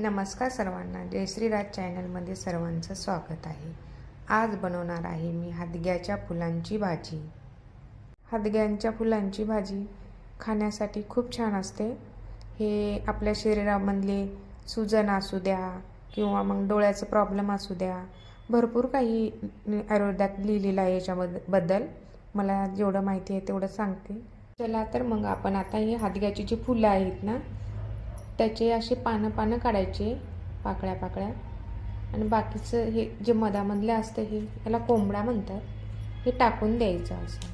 नमस्कार सर्वांना, जय श्रीराज चॅनलमध्ये सर्वांचं स्वागत आहे। आज बनवणार आहे मी हदग्याच्या फुलांची भाजी। हदग्यांच्या फुलांची भाजी खाण्यासाठी खूप छान असते। हे आपल्या शरीरामधले सूजन असू द्या किंवा मग डोळ्याचा प्रॉब्लेम असू द्या, भरपूर काही आयुर्वेदात लिहिलेलं आहे याच्याबद्दल। मला जेवढं माहिती आहे तेवढं सांगते। चला तर मग आपण आता ही हदग्याची जी फुलं आहेत ना, त्याचे असे पानं काढायचे, पाकळ्या आणि बाकीचं हे जे मधामधले असतं हे याला कोंबडा म्हणतात, हे टाकून द्यायचं। असं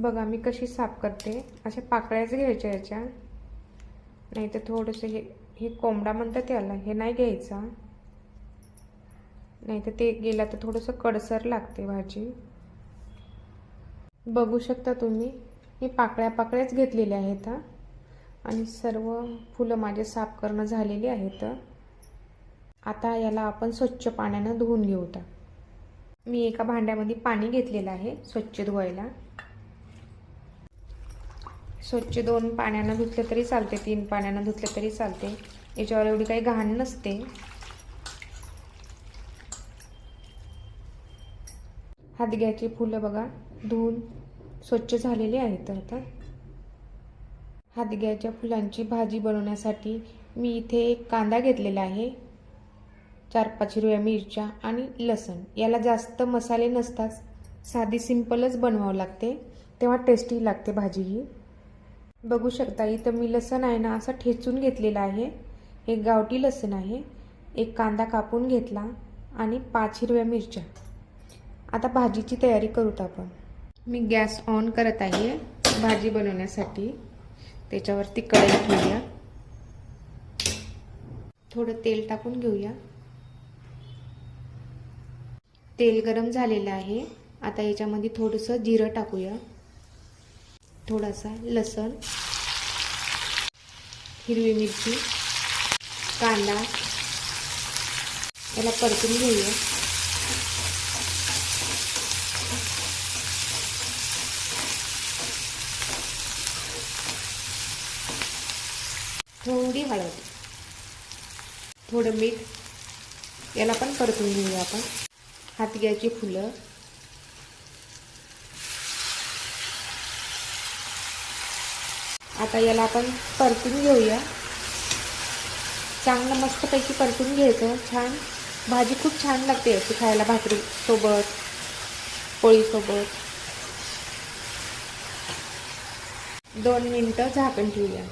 बघा मी कशी साफ करते। अशा पाकळ्याच घ्यायच्या याच्या, नाही तर थोडंसं हे कोंबडा म्हणतात याला, हे नाही घ्यायचा, नाही तर ते गेला तर थोडंसं कडसर लागते भाजी। बघू शकता तुम्ही, मी पाकळ्याच घेतलेल्या आहेत आणि सर्व फुलं माझे साफ करणं झालेले आहेत। आता याला आपण स्वच्छ पाण्यानं धुवून घेऊया। मी एका भांड्यामध्ये पाणी घेतलेलं आहे स्वच्छ धुवायला। स्वच्छ 2 पाण्यानं धुतलं तरी चालते, 3 पाण्यानं धुतलं तरी चालते, याच्यावर एवढी काही घाण नसते। हदग्याची फुलं बघा धुवून स्वच्छ झालेली आहेत। आता हदग्याच्या फुलांची भाजी बनवण्यासाठी मी इथे एक कांदा घेतलेला आहे, 4-5 हिरव्या मिरच्या आणि लसूण। याला जास्त मसाले नसतात, साधी सिंपलच बनवावं लागते, तेव्हा टेस्टी लागते भाजी ही। बघू शकता इथं मी लसूण आहे ना असं ठेचून घेतलेला आहे, एक गावठी लसूण आहे, एक कांदा कापून घेतला आणि 5 हिरव्या मिरच्या। आता भाजीची तयारी करूत आपण। मी गॅस ऑन करत आहे भाजी बनवण्यासाठी। त्याच्यावरती कढई ठेवूया, थोडं तेल टाकून घेऊया। तेल गरम झालेलं आहे। आता याच्यामध्ये थोडंसं जिरं टाकूया, थोडासा लसूण, हिरवी मिरची, कांदा, याला परतून घेऊया। थोडी हळद, थोडं मीठ, याला पण परतून घेऊया आपण। हदग्याची फुलं आता याला आपण परतून घेऊया, चांगलं मस्तपैकी परतून घ्यायचं। छान भाजी खूप छान लागते अशी खायला, भाकरी सोबत, पोळी सोबत। 2 मिनिटं झाकण ठेवूया।